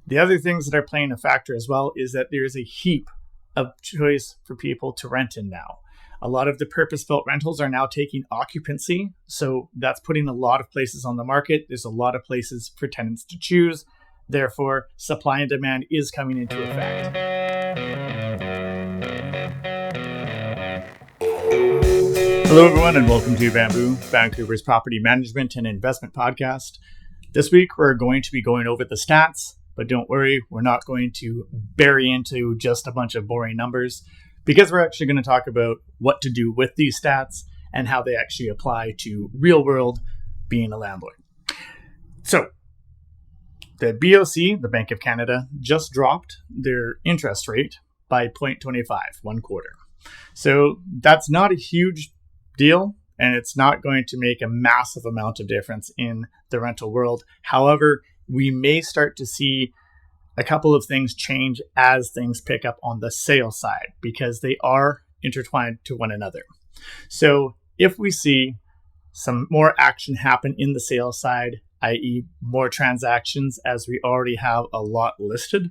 The other things that are playing a factor as well is that there is a heap of choice for people to rent in now. A lot of the purpose-built rentals are now taking occupancy, so that's putting a lot of places on the market. There's a lot of places for tenants to choose. Therefore, supply and demand is coming into effect. Hello, everyone, and welcome to Bamboo, Vancouver's property management and investment podcast. This week, we're going to be going over the stats, but don't worry, we're not going to bury into just a bunch of boring numbers, because we're actually going to talk about what to do with these stats and how they actually apply to real world being a landlord. So, the BoC, the Bank of Canada, just dropped their interest rate by 0.25, 1 quarter. So that's not a huge deal, and it's not going to make a massive amount of difference in the rental world. However, we may start to see a couple of things change as things pick up on the sales side, because they are intertwined to one another. So if we see some more action happen in the sales side, i.e. more transactions, as we already have a lot listed,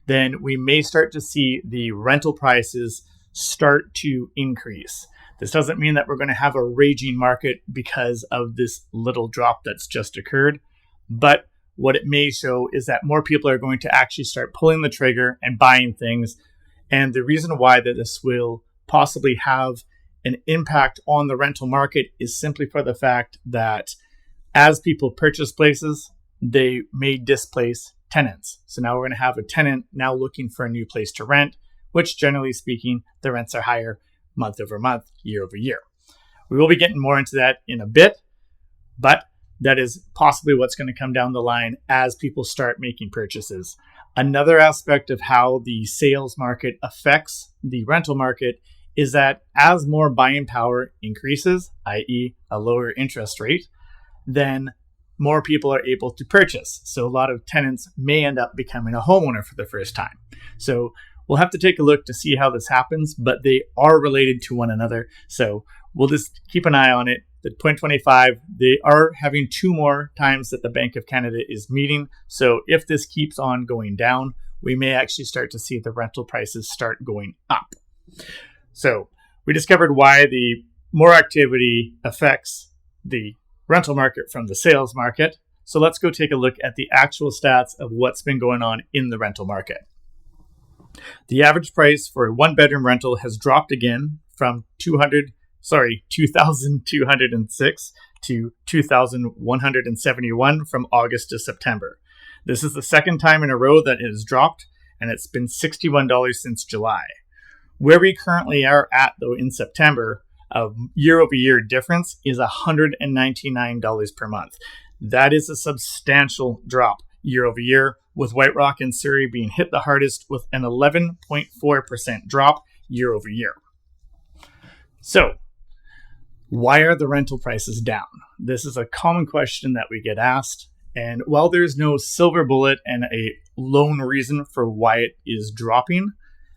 then we may start to see the rental prices start to increase. This doesn't mean that we're going to have a raging market because of this little drop that's just occurred, but what it may show is that more people are going to actually start pulling the trigger and buying things. And the reason why that this will possibly have an impact on the rental market is simply for the fact that as people purchase places, they may displace tenants. So now we're going to have a tenant now looking for a new place to rent, which generally speaking, the rents are higher month over month, year over year. We will be getting more into that in a bit, but that is possibly what's going to come down the line as people start making purchases. Another aspect of how the sales market affects the rental market is that as more buying power increases, i.e. a lower interest rate, then more people are able to purchase. So a lot of tenants may end up becoming a homeowner for the first time. So we'll have to take a look to see how this happens, but they are related to one another. So we'll just keep an eye on it. The 0.25, they are having 2 more times that the Bank of Canada is meeting. So if this keeps on going down, we may actually start to see the rental prices start going up. So we discovered why the more activity affects the rental market from the sales market. So let's go take a look at the actual stats of what's been going on in the rental market. The average price for a 1-bedroom rental has dropped again from 2,206 to 2,171 from August to September. This is the second time in a row that it has dropped, and it's been $61 since July. Where we currently are at, though, in September, a year-over-year difference is $199 per month. That is a substantial drop year over year, with White Rock and Surrey being hit the hardest with an 11.4% drop year over year. So, why are the rental prices down? This is a common question that we get asked. And while there's no silver bullet and a lone reason for why it is dropping,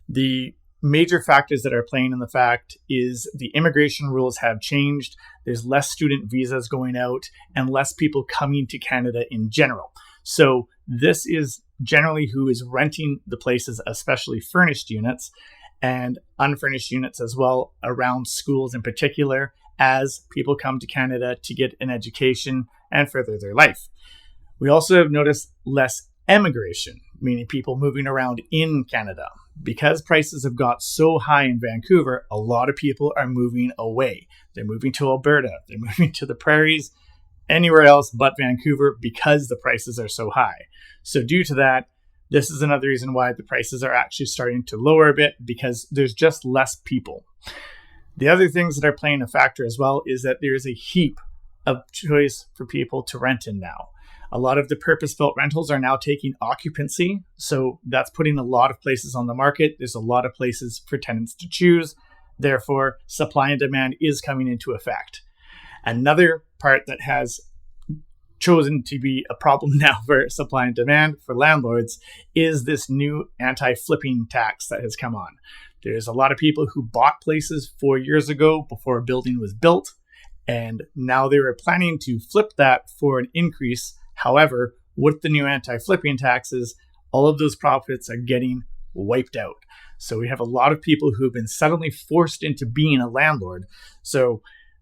the major factors that are playing in the fact is the immigration rules have changed. There's less student visas going out and less people coming to Canada in general. So this is generally who is renting the places, especially furnished units and unfurnished units as well, around schools in particular, as people come to Canada to get an education and further their life. We also have noticed less emigration, meaning people moving around in Canada. Because prices have got so high in Vancouver, a lot of people are moving away. They're moving to Alberta, they're moving to the prairies, anywhere else but Vancouver, because the prices are so high. So due to that, this is another reason why the prices are actually starting to lower a bit, because there's just less people. The other things that are playing a factor as well is that there's a heap of choice for people to rent in now. A lot of the purpose-built rentals are now taking occupancy, so that's putting a lot of places on the market. There's a lot of places for tenants to choose. Therefore, supply and demand is coming into effect. Another part that has chosen to be a problem now for supply and demand for landlords is this new anti-flipping tax that has come on. There's a lot of people who bought places 4 years ago before a building was built, and now they were planning to flip that for an increase. However, with the new anti-flipping taxes, all of those profits are getting wiped out. So we have a lot of people who've been suddenly forced into being a landlord. So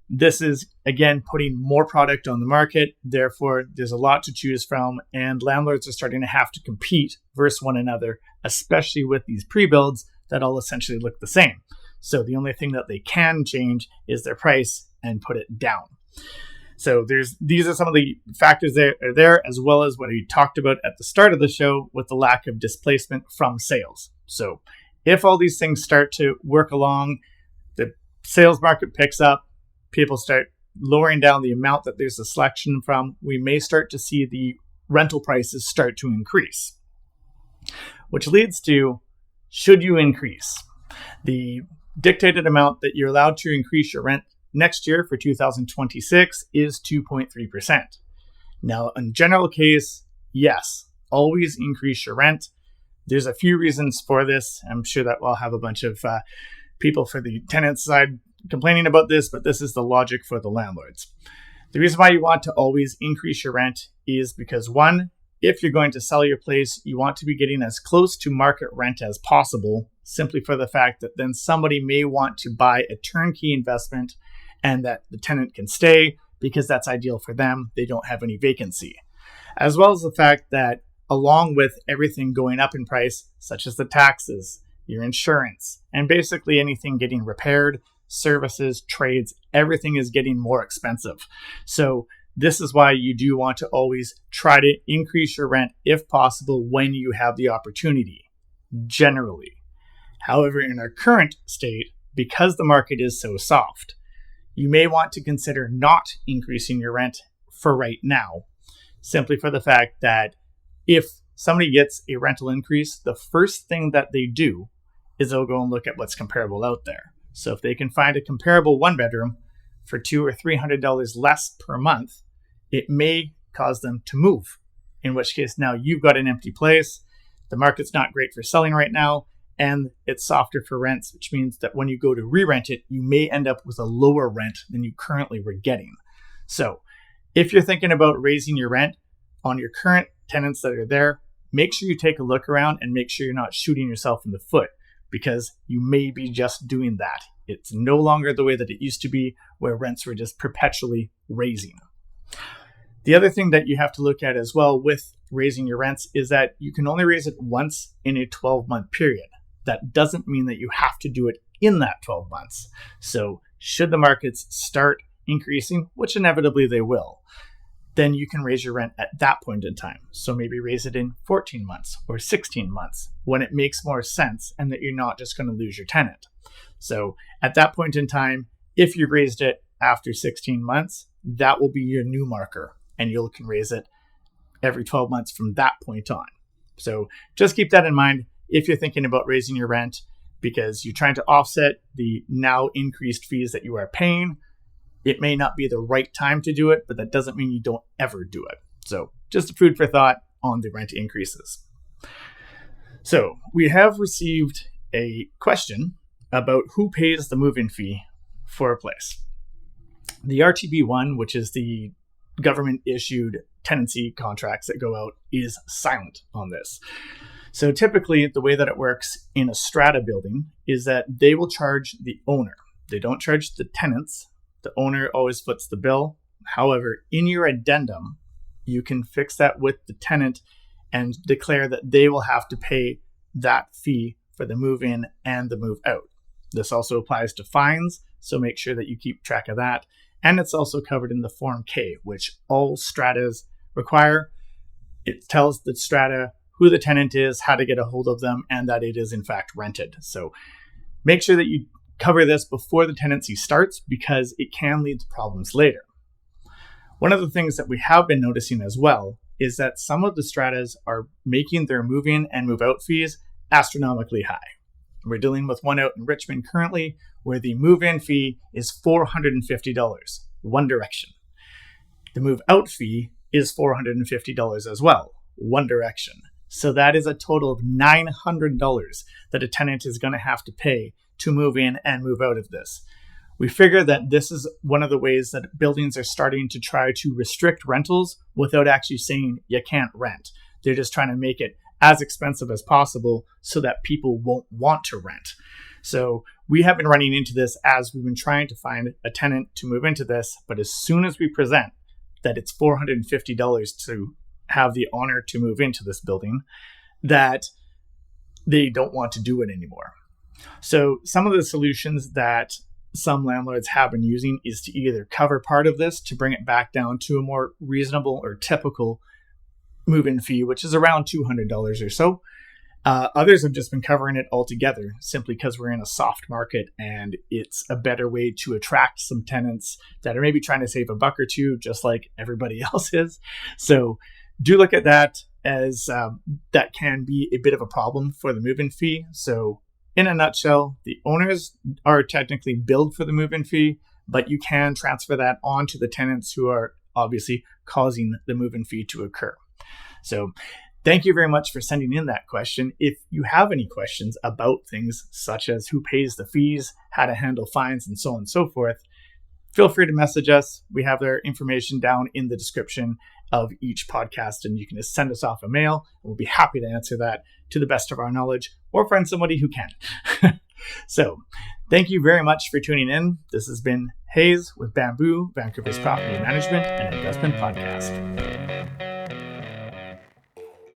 this is, again, putting more product on the market. Therefore, there's a lot to choose from, and landlords are starting to have to compete versus one another, especially with these pre-builds that all essentially look the same. So the only thing that they can change is their price and put it down. So these are some of the factors that are there, as well as what we talked about at the start of the show with the lack of displacement from sales. So if all these things start to work along, the sales market picks up, people start lowering down the amount that there's a selection from, we may start to see the rental prices start to increase. Which leads to, should you increase? The dictated amount that you're allowed to increase your rent next year for 2026 is 2.3%. Now, in general case, yes, always increase your rent. There's a few reasons for this. I'm sure that we'll have a bunch of people for the tenant side complaining about this, but this is the logic for the landlords. The reason why you want to always increase your rent is because, one, if you're going to sell your place, you want to be getting as close to market rent as possible, simply for the fact that then somebody may want to buy a turnkey investment and that the tenant can stay because that's ideal for them. They don't have any vacancy. As well as the fact that along with everything going up in price, such as the taxes, your insurance, and basically anything getting repaired, services, trades, everything is getting more expensive. So this is why you do want to always try to increase your rent if possible when you have the opportunity, generally. However, in our current state, because the market is so soft, you may want to consider not increasing your rent for right now, simply for the fact that if somebody gets a rental increase, the first thing that they do is they'll go and look at what's comparable out there. So if they can find a comparable one bedroom for $200 or $300 less per month, it may cause them to move. In which case now you've got an empty place, the market's not great for selling right now, and it's softer for rents, which means that when you go to re-rent it, you may end up with a lower rent than you currently were getting. So if you're thinking about raising your rent on your current tenants that are there, make sure you take a look around and make sure you're not shooting yourself in the foot, because you may be just doing that. It's no longer the way that it used to be, where rents were just perpetually raising. The other thing that you have to look at as well with raising your rents is that you can only raise it once in a 12-month period. That doesn't mean that you have to do it in that 12 months. So should the markets start increasing, which inevitably they will, then you can raise your rent at that point in time. So maybe raise it in 14 months or 16 months when it makes more sense and that you're not just going to lose your tenant. So at that point in time, if you've raised it after 16 months, that will be your new marker, and you can raise it every 12 months from that point on. So just keep that in mind if you're thinking about raising your rent, because you're trying to offset the now increased fees that you are paying. It may not be the right time to do it, but that doesn't mean you don't ever do it. So just a food for thought on the rent increases. So we have received a question about who pays the move-in fee for a place. The RTB1, which is the government-issued tenancy contracts that go out, is silent on this. So typically, the way that it works in a strata building is that they will charge the owner. They don't charge the tenants. The owner always foots the bill. However, in your addendum, you can fix that with the tenant and declare that they will have to pay that fee for the move-in and the move-out. This also applies to fines, so make sure that you keep track of that. And it's also covered in the Form K, which all stratas require. It tells the strata who the tenant is, how to get a hold of them, and that it is in fact rented. So make sure that you cover this before the tenancy starts, because it can lead to problems later. One of the things that we have been noticing as well is that some of the stratas are making their move-in and move-out fees astronomically high. We're dealing with one out in Richmond currently where the move-in fee is $450, one direction. The move-out fee is $450 as well, one direction. So that is a total of $900 that a tenant is going to have to pay to move in and move out of this. We figure that this is one of the ways that buildings are starting to try to restrict rentals without actually saying you can't rent. They're just trying to make it as expensive as possible so that people won't want to rent. So we have been running into this as we've been trying to find a tenant to move into this, but as soon as we present that it's $450 to have the honor to move into this building, that they don't want to do it anymore. So some of the solutions that some landlords have been using is to either cover part of this to bring it back down to a more reasonable or typical move-in fee, which is around $200 or so. Others have just been covering it altogether simply because we're in a soft market and it's a better way to attract some tenants that are maybe trying to save a buck or two, just like everybody else is. So do look at that, as that can be a bit of a problem for the move-in fee. So in a nutshell, the owners are technically billed for the move-in fee, but you can transfer that on to the tenants who are obviously causing the move-in fee to occur. So thank you very much for sending in that question. If you have any questions about things such as who pays the fees, how to handle fines, and so on and so forth, feel free to message us. We have their information down in the description of each podcast, and you can just send us off a mail. We'll be happy to answer that to the best of our knowledge, or find somebody who can. So thank you very much for tuning in. This has been Hayes with Bamboo, Vancouver's Property Management and Investment Podcast.